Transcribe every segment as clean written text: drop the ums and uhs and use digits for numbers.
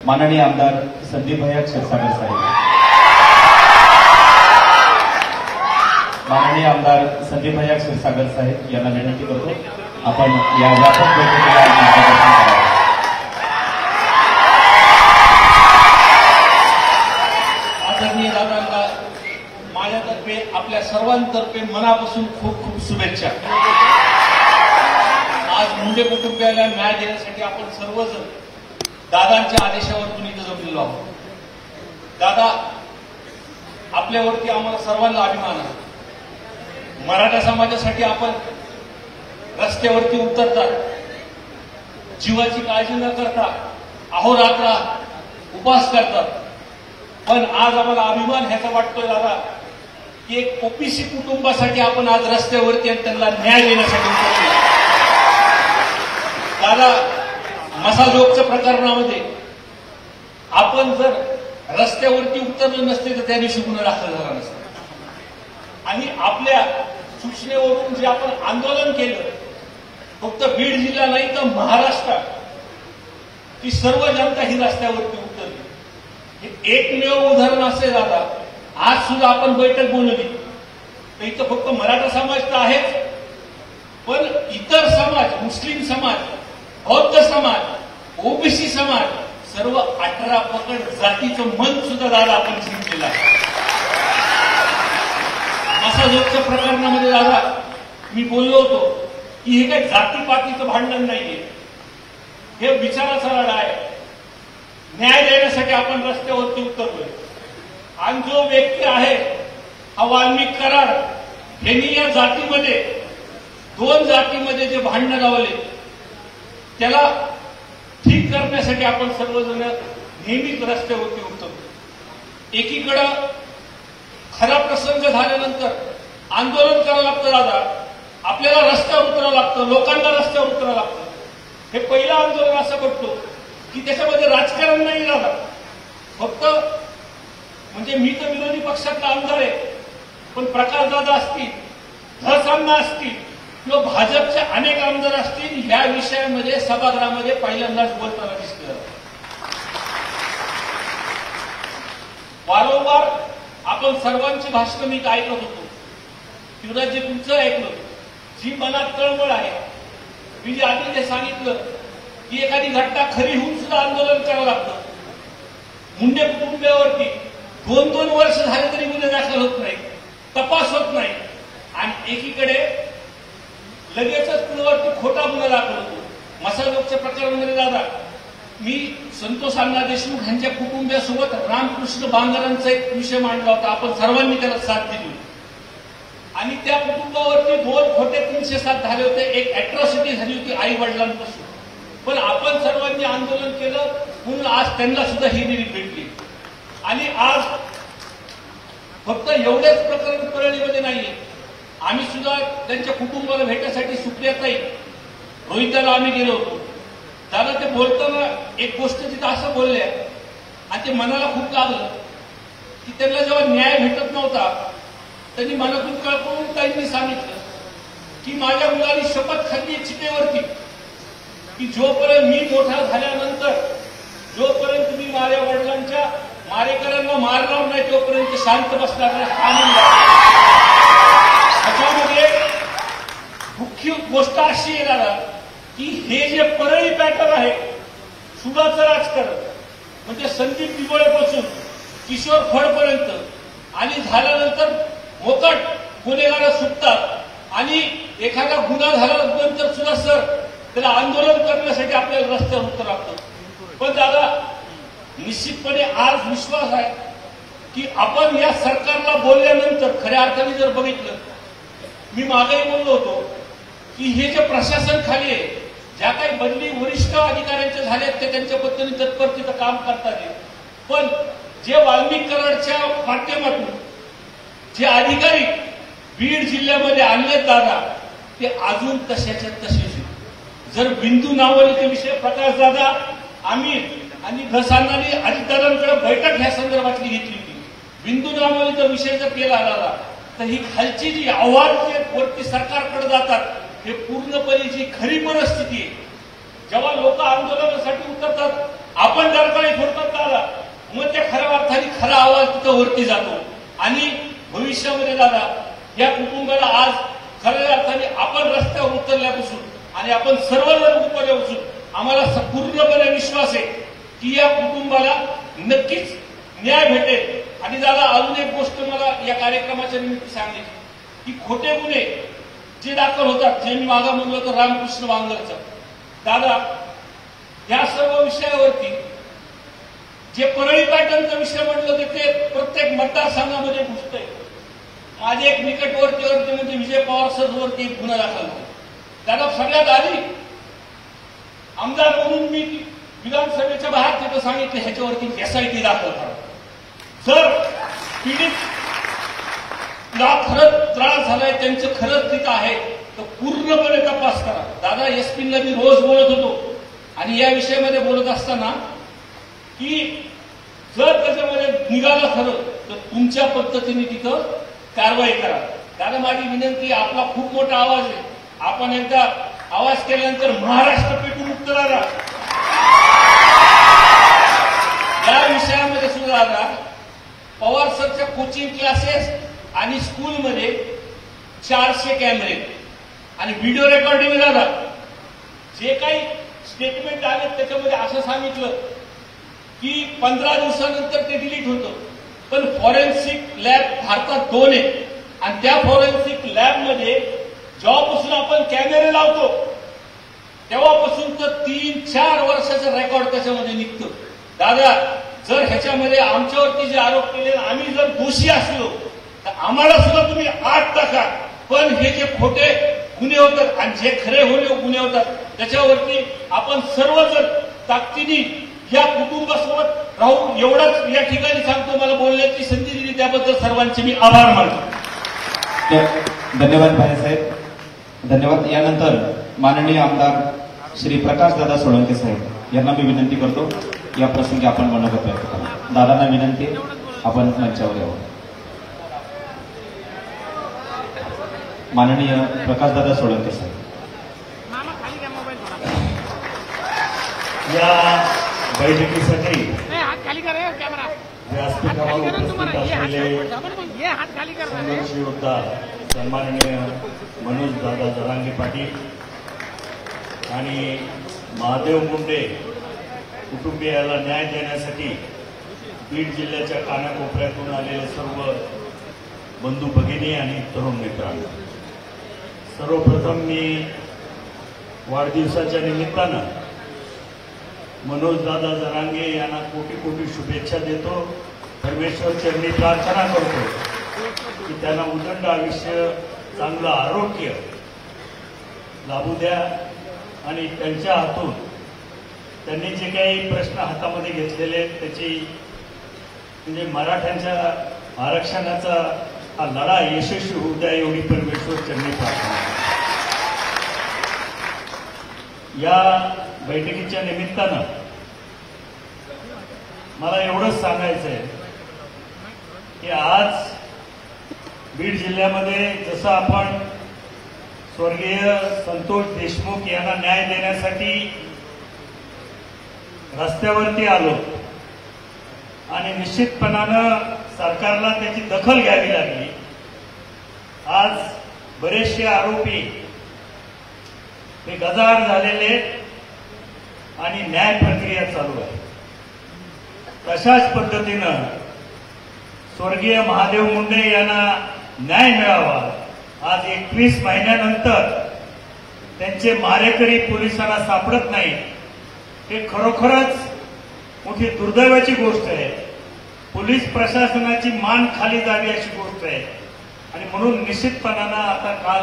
माननीय आमदार संदीप भैया क्षीरसागर साहेब, माननीय आमदार संदीप भैया क्षीरसागर साहेब यांना विनंती करतो आपण या व्यापक बैठकीला मार्गदर्शन करावे। आदरणीय दादांना माझ्यातर्फे आपल्या सर्वांतर्फे मनापासून खूप खूप शुभेच्छा। आज मुंडे कुटुंबियाला न्याय देण्यासाठी आपण सर्वजण दादांच्या आदेशावरून इथं जमलेलो आहोत। दादा, आपल्यावरती आम्हाला सर्वांना अभिमान आहे। मराठा समाजासाठी आपण रस्त्यावरती उतरतात, जीवाची काळजी न करता अहोरात्र उपवास करतात, पण आज आम्हाला अभिमान ह्याचा वाटतोय दादा की एक ओबीसी कुटुंबासाठी आपण आज रस्त्यावरती आणि त्यांना न्याय देण्यासाठी उतरतो। दादा, मसाजोगच्या प्रकरणामध्ये आपण जर रस्त्यावरती उतरले नसते तर त्या दिवशी गुन्हा दाखल झाला नसता। आणि आपल्या सूचनेवरून जे आपण आंदोलन केलं, फक्त बीड जिल्हा नाही तर महाराष्ट्रात ती सर्व जनता ही रस्त्यावरती उतरली। हे एकमेव उदाहरण असे दादा, आज सुद्धा आपण बैठक बोलवली तर इथं फक्त मराठा समाज तर आहेच, पण इतर समाज, मुस्लिम समाज, बौद्ध समाज, ओबीसी समाज, सर्व 18 पकड जातीचं मन सुद्धा दादा आपण जिंकलेलं आहे। मसाजोगच्या प्रकरणामध्ये दादा मी बोललो होतो की हे काही जातीपातीचं भांडण नाहीये, हे विचाराचा लढा आहे। न्याय देण्यासाठी आपण रस्त्यावरती उतरलोय आणि जो व्यक्ती आहे हा वाल्मिक कराड यांनी या जातीमध्ये, दोन जातीमध्ये जे भांडण लावले त्याला ठीक करण्यासाठी आपण सर्वजण नेहमीच रस्त्यावरती उतरतो। एकीकडं खरा प्रसंग झाल्यानंतर आंदोलन करावं लागतं दादा, आपल्याला रस्त्यावर उतरावं लागतं, लोकांना रस्त्यावर उतरावं लागतं। हे पहिलं आंदोलन असं करतो की त्याच्यामध्ये राजकारण नाही दादा, फक्त म्हणजे मी तर विरोधी पक्षातला आमदार आहे, पण प्रकाश दादा असतील, धसांना असतील किंवा भाजपचे अनेक आमदार असतील, या विषयामध्ये सभागृहामध्ये पहिल्यांदाच बोलताना दिसतं। वारंवार आपण सर्वांची भाषणं मी ऐकत होतो, शिवराजजी तुमचं ऐकलं, जी मनात तळमळ आहे, मी जे आधी ते सांगितलं की एखादी घटना खरी होऊन सुद्धा आंदोलन करावं लागतं। मुंडे कुटुंबियावरती 2-2 वर्ष झाले तरी गुन्हे दाखल होत नाही, तपास होत नाही, आणि एकीकडे लगेचच पुढवरती खोटा गुन्हा दाखल होतो। मसाजोगच्या प्रकरणामध्ये दादा मी संतोष अण्णा देशमुख यांच्या कुटुंबियासोबत रामकृष्ण बांगरांचा एक विषय मांडला होता, आपण सर्वांनी त्याला साथ दिली आणि त्या कुटुंबावरती 2 खोटे 307 झाले होते, एक अॅट्रॉसिटी झाली होती आई वडिलांपासून, पण आपण सर्वांनी आंदोलन केलं म्हणून आज त्यांना सुद्धा ही निधी भेटली। आणि आज फक्त एवढेच प्रकरण परळीमध्ये नाहीये, आम्ही सुद्धा त्यांच्या कुटुंबाला भेटण्यासाठी सुप्रियाताई रोहितला आम्ही गेलो होतो। दादा ते बोलताना एक गोष्ट तिथं असं बोलले आणि ते मनाला खूप लागलं की त्यांना जेव्हा न्याय भेटत नव्हता त्यांनी मनातून कळकळून ताईंनी सांगितलं की माझ्या मुलांनी शपथ खाल्ली चितेवरती की जोपर्यंत मी मोठा झाल्यानंतर, जोपर्यंत मी माझ्या वडिलांच्या मारेकऱ्यांना मारणार नाही तोपर्यंत शांत बसणार नाही। त्याच्यामध्ये मुख्य गोष्ट अशी आहे दादा की हे जे परळी पॅटर्न आहे, सुडाचं राजकारण, म्हणजे संदीप दिवळेपासून किशोर फडपर्यंत, आणि झाल्यानंतर मोकाट गुन्हेगार सुटतात आणि एखादा गुन्हा झाल्यानंतर सुद्धा सर त्याला आंदोलन करण्यासाठी आपल्याला रस्त्यावर उतरावं लागतं। पण दादा निश्चितपणे आज विश्वास आहे की आपण या सरकारला बोलल्यानंतर खऱ्या अर्थाने जर बघितलं, मी मागेही बोललो होतो की हे जे प्रशासन खाली आहे, ज्या काही बदली वरिष्ठ अधिकाऱ्यांच्या झाल्यात ते त्यांच्या पद्धतीने तत्परतेचं काम करतात, पण जे वाल्मिक कराडच्या माध्यमातून जे अधिकारी बीड जिल्ह्यामध्ये आणलेत दादा, ते अजून तशाच्या तसेच। जर बिंदू नावलीचे विषय प्रकाश दादा, आम्ही आणि घसांनी अजितदादांकडे बैठक ह्या संदर्भातली घेतली होती, बिंदू नावलीचा विषय जर केला दादा तर ही खालची जी आव्हान वरती सरकारकडे जातात, हे पूर्णपणे जी खरी परिस्थिती आहे, जेव्हा लोक आंदोलनासाठी उतरतात, आपण दरकाळी फोडतात वरती जातो आणि भविष्यामध्ये दादा या कुटुंबाला आज खऱ्या अर्थाने आपण रस्त्यावर उतरल्यापासून आणि आपण सर्वजण उतरल्यापासून आम्हाला पूर्णपणे विश्वास आहे की या कुटुंबाला नक्कीच न्याय भेटेल. आणि दादा अजून एक गोष्ट मला या कार्यक्रमाच्या निमित्त सांगायची की खोटे गुन्हे जे दाखल होतात, जे मी मागा म्हणलो तर रामकृष्ण बांगरचा दादा, या सर्व विषयावरती जे परळी पॅटर्नचा विषय म्हटलं ते प्रत्येक मतदारसंघामध्ये घुसतंय. माझे एक निकटवर्ती म्हणजे विजय पवार सरवरती एक गुन्हा दाखल झाला. दादा सगळ्यात आधी आमदार म्हणून मी विधानसभेच्या बाहेर तिथं सांगितलं ह्याच्यावरती SIT दाखल करा. जर पीडित खरंच त्रास झालाय, त्यांचं खरंच तिथं आहे तर पूर्णपणे तपास करा. दादा SP-ला मी रोज बोलत होतो आणि या विषयामध्ये बोलत असताना की जर त्याच्यामध्ये निघालं खरं तर तुमच्या पद्धतीने तिथं कारवाई करा. दादा माझी विनंती, आपला खूप मोठा आवाज आहे, आपण एकदा आवाज केल्यानंतर महाराष्ट्र पेटून मुक्त राहा. या विषयामध्ये सुद्धा दादा पवार सरच्या कोचिंग क्लासेस आणि स्कूलमध्ये 400 कॅमेरे आणि व्हिडिओ रेकॉर्डिंग दादा जे काही स्टेटमेंट आले त्याच्यामध्ये असं सांगितलं की 15 दिवसानंतर ते डिलीट होतं. पण फॉरेन्सिक लॅब भारतात 2 आहे आणि त्या फॉरेन्सिक लॅबमध्ये जेव्हापासून आपण कॅमेरे लावतो तेव्हापासून तर 3-4 वर्षाचं रेकॉर्ड त्याच्यामध्ये निघतं. दादा जर ह्याच्यामध्ये आमच्यावरती जे आरोप केले आम्ही जर दोषी असलो तर आम्हाला सुद्धा तुम्ही 8 टाका, पण हे जे खोटे गुन्हे होतात आणि जे खरे गुन्हे होतात त्याच्यावरती आपण सर्वजण ताकदीने या कुटुंबासोबत राहू. एवढंच या ठिकाणी सांगतो. मला बोलण्याची संधी दिली त्याबद्दल सर्वांचे मी आभार मानतो. धन्यवाद भाईसाहेब, धन्यवाद. यानंतर माननीय आमदार श्री प्रकाशदादा सोळंके साहेब यांना मी विनंती करतो या प्रसंगी आपण मनोगत व्यक्त करा. दादांना विनंती, आपण मंचावर यावं. माननीय प्रकाशदादा सोळंके साहेब. या बैठकीसाठी व्यासपीठावर उपस्थित असलेले संघर्ष योद्धा सन्माननीय मनोज दादा जरांगे पाटील आणि महादेव मुंडे कुटुंबियाला न्याय देण्यासाठी बीड जिल्ह्याच्या कानाकोपऱ्यातून आलेले सर्व बंधू भगिनी आणि तरुण मित्रांनो, सर्वप्रथम मी वाढदिवसाच्या निमित्तानं मनोज दादा जरांगे यांना कोटी कोटी शुभेच्छा देतो. परमेश्वर चरणी प्रार्थना करतो की त्यांना उदंड आयुष्य, चांगलं आरोग्य लाभू द्या आणि त्यांच्या हातून त्यांनी जे काही प्रश्न हातामध्ये घेतलेले आहेत त्याची म्हणजे मराठ्यांच्या आरक्षणाचा हा लढा यशस्वी होऊ द्या एवढी परमेश्वर चरणी प्रार्थना. या बैठकीच्या निमित्तानं मला एवढंच सांगायचं आहे की आज बीड जिल्ह्यामध्ये जसं आपण स्वर्गीय संतोष देशमुख यांना न्याय देण्यासाठी रस्त्यावरती आलो आणि निश्चितपणानं सरकारला त्याची दखल घ्यावी लागली. आज बरेचसे आरोपी हे गजाआड झालेले आणि न्याय प्रक्रिया चालू आहे. तशाच पद्धतीनं स्वर्गीय महादेव मुंडे यांना न्याय मिळावा. आज 21 महिन्यानंतर त्यांचे मारेकरी पोलिसांना सापडत नाही, हे खरोखरच मोठी दुर्दैवाची गोष्ट आहे. पोलीस प्रशासनाची मान खाली जावी अशी गोष्ट आहे आणि म्हणून निश्चितपणानं आता काल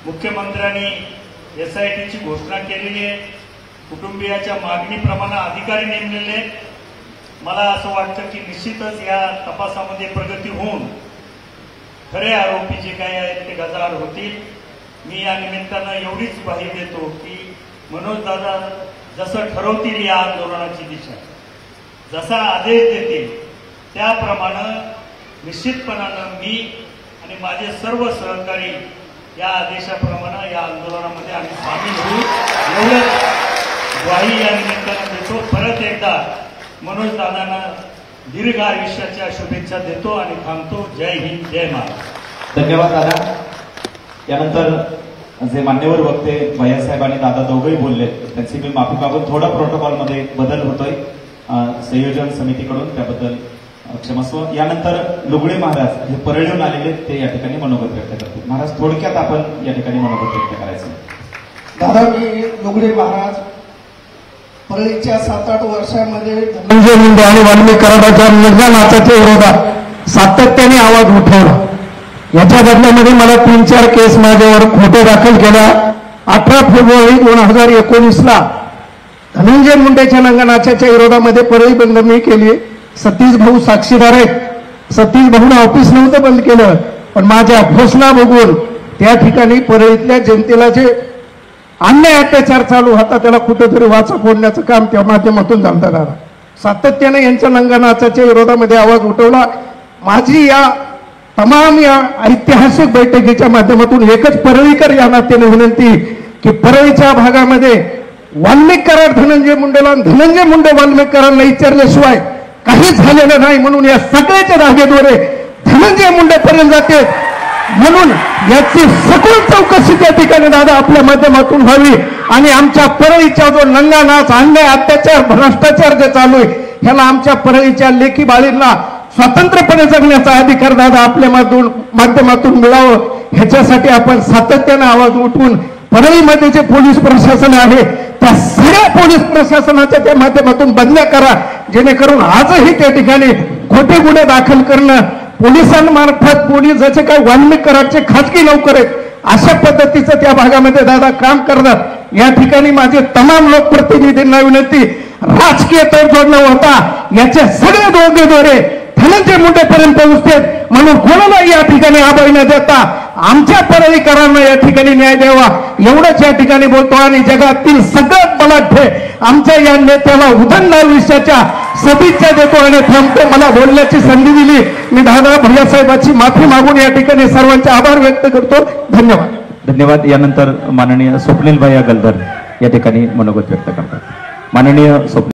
मुख्यमंत्र्यांनी SITची घोषणा केलेली आहे. कुटुंबियाच्या मागणीप्रमाणे अधिकारी नेमलेले. मला असं वाटतं की निश्चितच या तपासामध्ये प्रगती होऊन खरे आरोपी जे काही आहेत ते गजाआड होतील. मी या निमित्तानं एवढीच ग्वाही देतो की मनोज दादा जसं ठरवतील या आंदोलनाची दिशा, जसा आदेश देतील त्याप्रमाणे निश्चितपणानं मी आणि माझे सर्व सहकारी या आदेशाप्रमाणे या आंदोलनामध्ये आम्ही सामील होऊ एवढंच ग्वाही या निमित्तानं देतो. परत एकदा मनोज दादांना दीर्घ आयुष्याच्या शुभेच्छा देतो आणि थांबतो. जय हिंद, जय महाराष्ट्र. धन्यवाद दादा. यानंतर जे मान्यवर वक्ते भैयासाहेब आणि दादा दोघंही बोलले त्यांची मी माफी मागून थोडा प्रोटोकॉलमध्ये बदल होतोय संयोजन समितीकडून, त्याबद्दल क्षमस्व. यानंतर लुगडे महाराज हे परळीहून आलेले ते या ठिकाणी मनोगत व्यक्त करतील. महाराज थोडक्यात आपण या ठिकाणी मनोगत व्यक्त करायचं. दादा, मी लुगडे महाराज परळीच्या 7-8 वर्षांमध्ये धनंजय मुंडे आणि वाल्मिक कराडाच्या निर्गमनाच्या विरोधात सातत्याने आवाज उठवला. याच्या बदल्यामध्ये मला 3-4 केस माझ्यावर खोटे दाखल केल्या. 18 फेब्रुवारी 2019ला धनंजय मुंडेच्या लंघनाच्या विरोधामध्ये परळी बंद मी केली. सतीश भाऊ साक्षीदार आहेत. सतीश भाऊनं ऑफिस नव्हतं बंद केलं, पण माझ्या घोषणा बघून त्या ठिकाणी परळीतल्या जनतेला जे अन्याय अत्याचार चालू होता त्याला कुठेतरी वाचा फोडण्याचं काम त्या माध्यमातून झालं. दादा सातत्याने यांच्या लंघनाच्या विरोधामध्ये आवाज उठवला. माझी या तमाम या ऐतिहासिक बैठकीच्या माध्यमातून एकच परळीकर या नात्याने विनंती की परळीच्या भागामध्ये वाल्मिक कराड धनंजय मुंडेला, धनंजय मुंडे वाल्मिक कराडला विचारल्याशिवाय काहीच झालेलं नाही, म्हणून या सगळ्याच्या धागेद्वारे धनंजय मुंडेपर्यंत जाते. म्हणून याची सखोल चौकशी त्या ठिकाणी दादा आपल्या माध्यमातून व्हावी आणि आमच्या परळीचा जो लंघनाच, अन्याय, अत्याचार, भ्रष्टाचार जे चालू आहे ह्याला आमच्या परळीच्या लेखी बाळींना स्वतंत्रपणे जगण्याचा अधिकार दादा आपल्या माध्यमातून मिळावं, ह्याच्यासाठी आपण सातत्याने आवाज उठवून परळीमध्ये जे पोलीस प्रशासन आहे त्या सगळ्या पोलीस प्रशासनाच्या त्या माध्यमातून बदल्या करा, जेणेकरून आजही त्या ठिकाणी खोटे गुन्हे दाखल करणं, पोलिसांमार्फत पोलीस जसे काय वाल्मिक कराडचे खाजगी नोकर आहेत अशा पद्धतीचं त्या भागामध्ये दादा काम करणार. या ठिकाणी माझे तमाम लोकप्रतिनिधींना विनंती, राजकीय तडजोड न होता याचे सगळे दोघेद्वारे धनंजय मुंडेपर्यंत पोहोचते, म्हणून कोणाला या ठिकाणी अभय न देता आमच्या परळीकरांना या ठिकाणी न्याय द्यावा एवढंच या ठिकाणी बोलतो. आणि जगातील सगळ्यात बलाढ्य आमच्या या नेत्याला उदंड आयुष्याच्या सदिच्छा देतो आणि थांबतो. मला बोलण्याची संधी दिली, मी दादा भैयासाहेबांची माफी मागून या ठिकाणी सर्वांचे आभार व्यक्त करतो. धन्यवाद. धन्यवाद. यानंतर माननीय स्वप्नील भैया गलधर या ठिकाणी मनोगत व्यक्त करतात. माननीय स्वप्नील